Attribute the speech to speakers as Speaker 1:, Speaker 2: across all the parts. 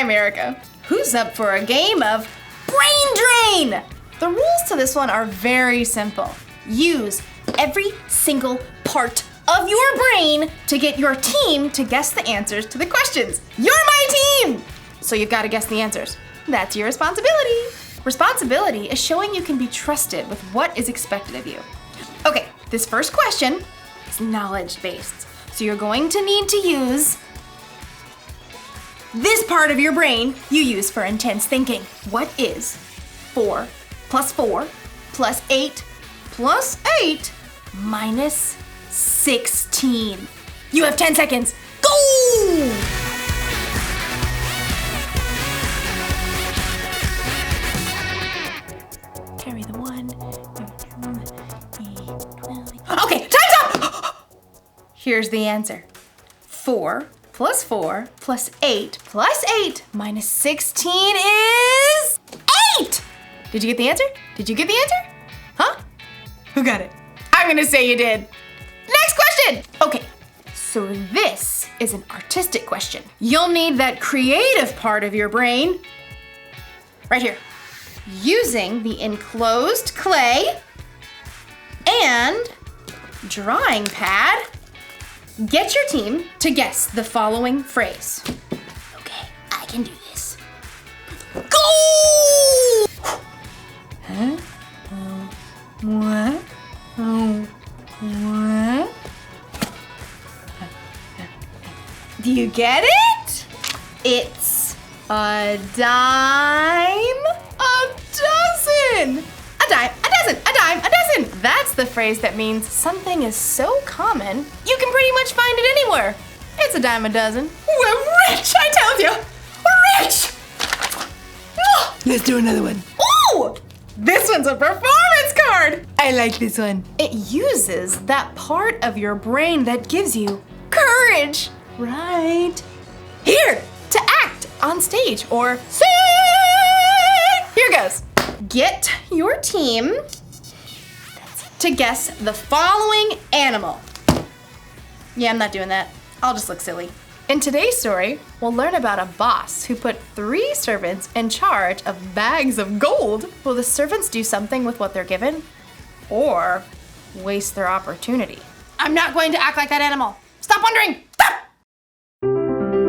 Speaker 1: I'm Erica. Who's up for a game of Brain Drain? The rules to this one are very simple. Use every single part of your brain to get your team to guess the answers to the questions. You're my team! So you've got to guess the answers. That's your responsibility. Responsibility is showing you can be trusted with what is expected of you. Okay, this first question is knowledge-based. So you're going to need to use this part of your brain you use for intense thinking. What is 4 plus 4 plus 8 plus 8 minus 16? You have 10 seconds. Go! Carry the 1. Okay, time's up! Here's the answer. 4 plus 4 plus 8 plus 8 minus 16 is 8! Did you get the answer? Did you get the answer? Huh? Who got it? I'm gonna say you did. Next question! Okay, so this is an artistic question. You'll need that creative part of your brain right here. Using the enclosed clay and drawing pad, get your team to guess the following phrase. Okay, I can do this. Go! Huh? Oh, what? Oh, what? Do you get it? It's a dime a dozen. A dime a dozen, a dime a dozen. That's the phrase that means something is so common, you can pretty much find it anywhere. It's a dime a dozen. We're rich, I tell you. We're rich. Oh. Let's do another one. Ooh, this one's a performance card. I like this one. It uses that part of your brain that gives you courage. Right here to act on stage or sing. Here goes. Get your team to guess the following animal. Yeah, I'm not doing that. I'll just look silly. In today's story, we'll learn about a boss who put 3 servants in charge of bags of gold. Will the servants do something with what they're given or waste their opportunity? I'm not going to act like that animal. Stop wondering. Stop!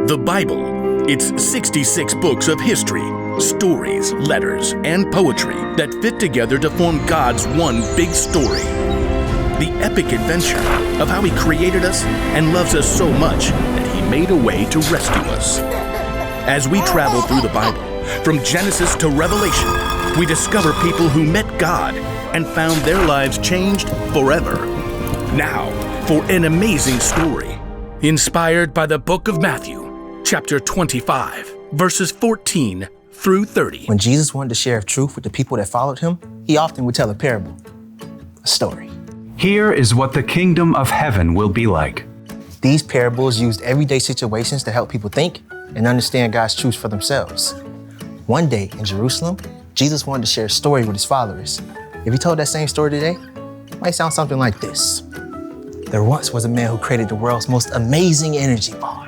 Speaker 2: The Bible. It's 66 books of history, stories, letters, and poetry that fit together to form God's one big story. The epic adventure of how He created us and loves us so much that He made a way to rescue us. As we travel through the Bible, from Genesis to Revelation, we discover people who met God and found their lives changed forever. Now, for an amazing story, inspired by the book of Matthew, chapter 25, verses 14 through 30.
Speaker 3: When Jesus wanted to share truth with the people that followed Him, He often would tell a parable, a story.
Speaker 4: Here is what the kingdom of heaven will be like.
Speaker 3: These parables used everyday situations to help people think and understand God's truth for themselves. One day in Jerusalem, Jesus wanted to share a story with His followers. If He told that same story today, it might sound something like this. There once was a man who created the world's most amazing energy bar.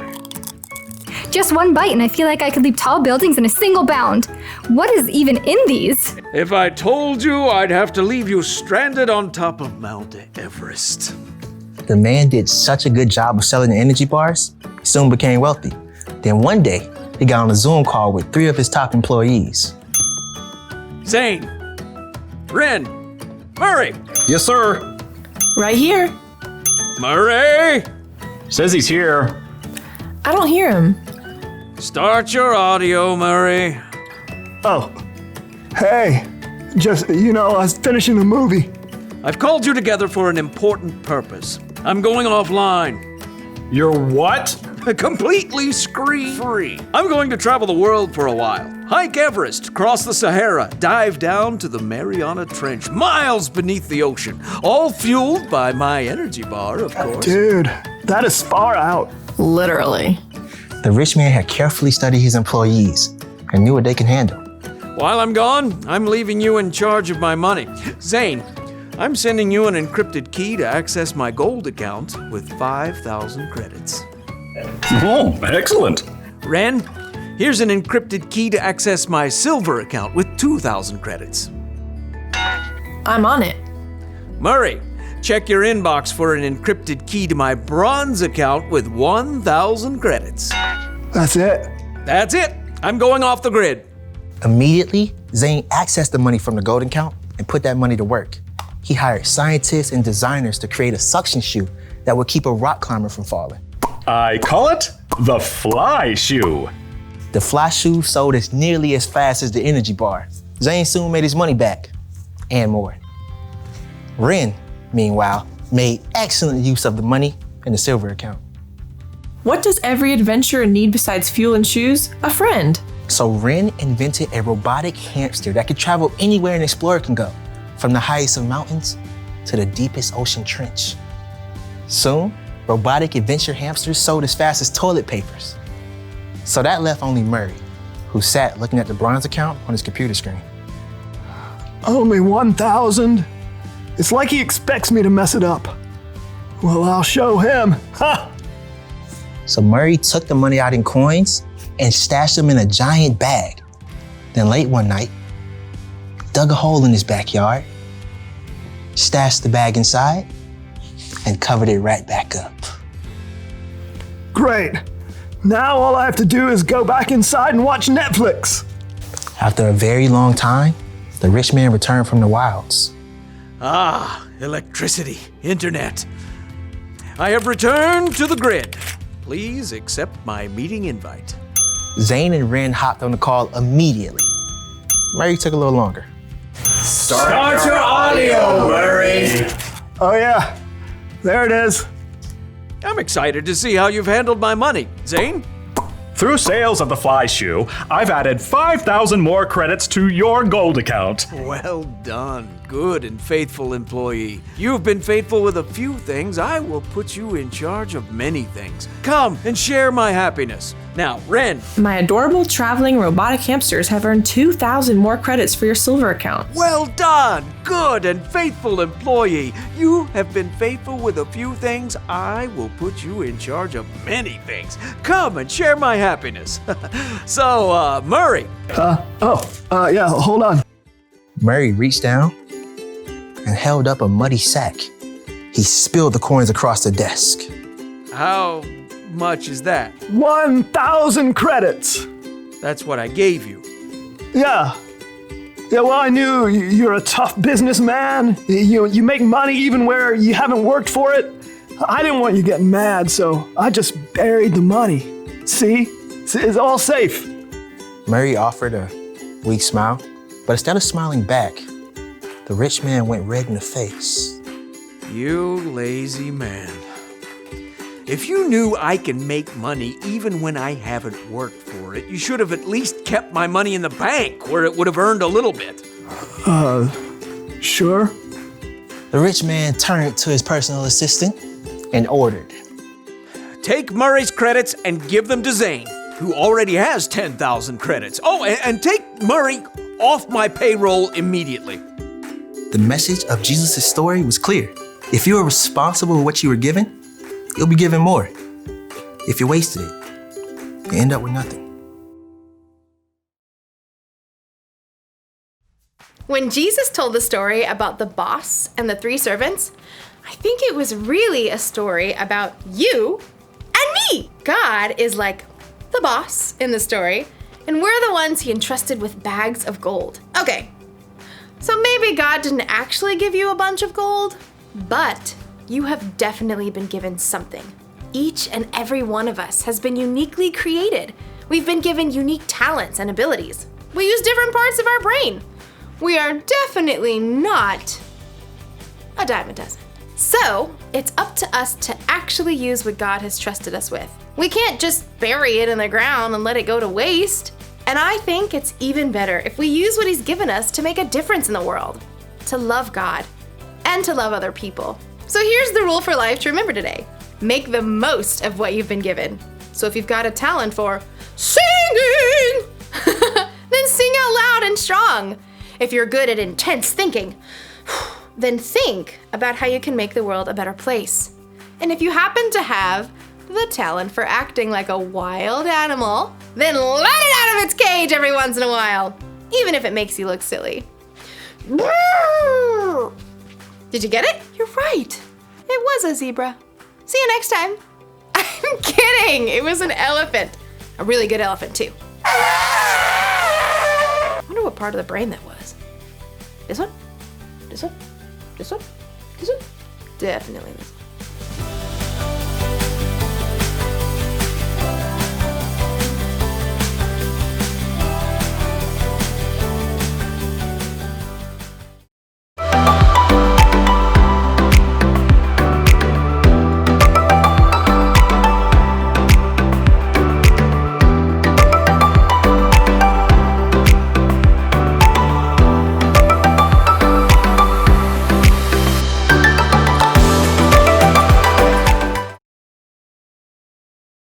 Speaker 5: Just one bite and I feel like I could leap tall buildings in a single bound. What is even in these?
Speaker 6: If I told you, I'd have to leave you stranded on top of Mount Everest.
Speaker 3: The man did such a good job of selling the energy bars, he soon became wealthy. Then one day, he got on a Zoom call with 3 of his top employees.
Speaker 6: Zane, Ren, Murray.
Speaker 7: Yes, sir.
Speaker 8: Right here.
Speaker 6: Murray!
Speaker 7: Says he's here.
Speaker 8: I don't hear him.
Speaker 6: Start your audio, Murray.
Speaker 9: Oh, hey, I was finishing the movie.
Speaker 6: I've called you together for an important purpose. I'm going offline.
Speaker 7: You're what?
Speaker 6: Completely screen-free. I'm going to travel the world for a while. Hike Everest, cross the Sahara, dive down to the Mariana Trench, miles beneath the ocean, all fueled by my energy bar, of course.
Speaker 9: Dude, that is far out.
Speaker 8: Literally.
Speaker 3: The rich man had carefully studied his employees and knew what they can handle.
Speaker 6: While I'm gone, I'm leaving you in charge of my money. Zane, I'm sending you an encrypted key to access my gold account with 5,000 credits.
Speaker 7: Oh, excellent.
Speaker 6: Ren, Here's an encrypted key to access my silver account with 2,000 credits.
Speaker 8: I'm on it.
Speaker 6: Murray, check your inbox for an encrypted key to my bronze account with 1,000 credits.
Speaker 9: That's it.
Speaker 6: That's it. I'm going off the grid.
Speaker 3: Immediately, Zane accessed the money from the gold account and put that money to work. He hired scientists and designers to create a suction shoe that would keep a rock climber from falling.
Speaker 7: I call it the fly shoe.
Speaker 3: The fly shoe sold as nearly as fast as the energy bar. Zane soon made his money back, and more. Ren, meanwhile, made excellent use of the money in the silver account.
Speaker 8: What does every adventurer need besides fuel and shoes? A friend.
Speaker 3: So Ren invented a robotic hamster that could travel anywhere an explorer can go, from the highest of mountains to the deepest ocean trench. Soon, robotic adventure hamsters sold as fast as toilet papers. So that left only Murray, who sat looking at the bronze account on his computer screen.
Speaker 9: Only 1,000? It's like he expects me to mess it up. Well, I'll show him. Ha!
Speaker 3: So Murray took the money out in coins and stashed them in a giant bag. Then late one night, dug a hole in his backyard, stashed the bag inside, and covered it right back up.
Speaker 9: Great. Now all I have to do is go back inside and watch Netflix.
Speaker 3: After a very long time, the rich man returned from the wilds.
Speaker 6: Ah, electricity, internet. I have returned to the grid. Please accept my meeting invite.
Speaker 3: Zane and Ren hopped on the call immediately. Murray took a little longer.
Speaker 7: Start your audio, Murray.
Speaker 9: Oh yeah, there it is.
Speaker 6: I'm excited to see how you've handled my money. Zane?
Speaker 7: Through sales of the fly shoe, I've added 5,000 more credits to your gold account.
Speaker 6: Well done, good and faithful employee. You've been faithful with a few things. I will put you in charge of many things. Come and share my happiness. Now, Ren.
Speaker 8: My adorable traveling robotic hamsters have earned 2,000 more credits for your silver account.
Speaker 6: Well done, good and faithful employee. You have been faithful with a few things. I will put you in charge of many things. Come and share my happiness. So, Murray.
Speaker 9: Yeah, hold on.
Speaker 3: Murray reached down and held up a muddy sack. He spilled the coins across the desk.
Speaker 6: How much is that?
Speaker 9: 1,000 credits.
Speaker 6: That's what I gave you.
Speaker 9: Yeah. Yeah, well, I knew you're a tough businessman. You make money even where you haven't worked for it. I didn't want you getting mad, so I just buried the money. See? It's all safe.
Speaker 3: Murray offered a weak smile, but instead of smiling back, the rich man went red in the face.
Speaker 6: You lazy man. If you knew I can make money even when I haven't worked for it, you should have at least kept my money in the bank where it would have earned a little bit.
Speaker 9: Sure.
Speaker 3: The rich man turned to his personal assistant and ordered.
Speaker 6: Take Murray's credits and give them to Zane, who already has 10,000 credits. Oh, and take Murray off my payroll immediately.
Speaker 3: The message of Jesus' story was clear. If you are responsible for what you were given, you'll be given more. If you wasted it, you end up with nothing.
Speaker 1: When Jesus told the story about the boss and the 3 servants, I think it was really a story about you and me. God is like the boss in the story, and we're the ones he entrusted with bags of gold. Okay, so maybe God didn't actually give you a bunch of gold, but you have definitely been given something. Each and every one of us has been uniquely created. We've been given unique talents and abilities. We use different parts of our brain. We are definitely not a dime a dozen. So, it's up to us to actually use what God has trusted us with. We can't just bury it in the ground and let it go to waste. And I think it's even better if we use what he's given us to make a difference in the world, to love God, and to love other people. So here's the rule for life to remember today. Make the most of what you've been given. So if you've got a talent for singing, then sing out loud and strong. If you're good at intense thinking, then think about how you can make the world a better place. And if you happen to have the talent for acting like a wild animal, then let it out of its cage every once in a while, even if it makes you look silly. Did you get it? You're right. It was a zebra. See you next time. I'm kidding. It was an elephant. A really good elephant, too. I wonder what part of the brain that was. This one? This one? This one? This one? Definitely this one.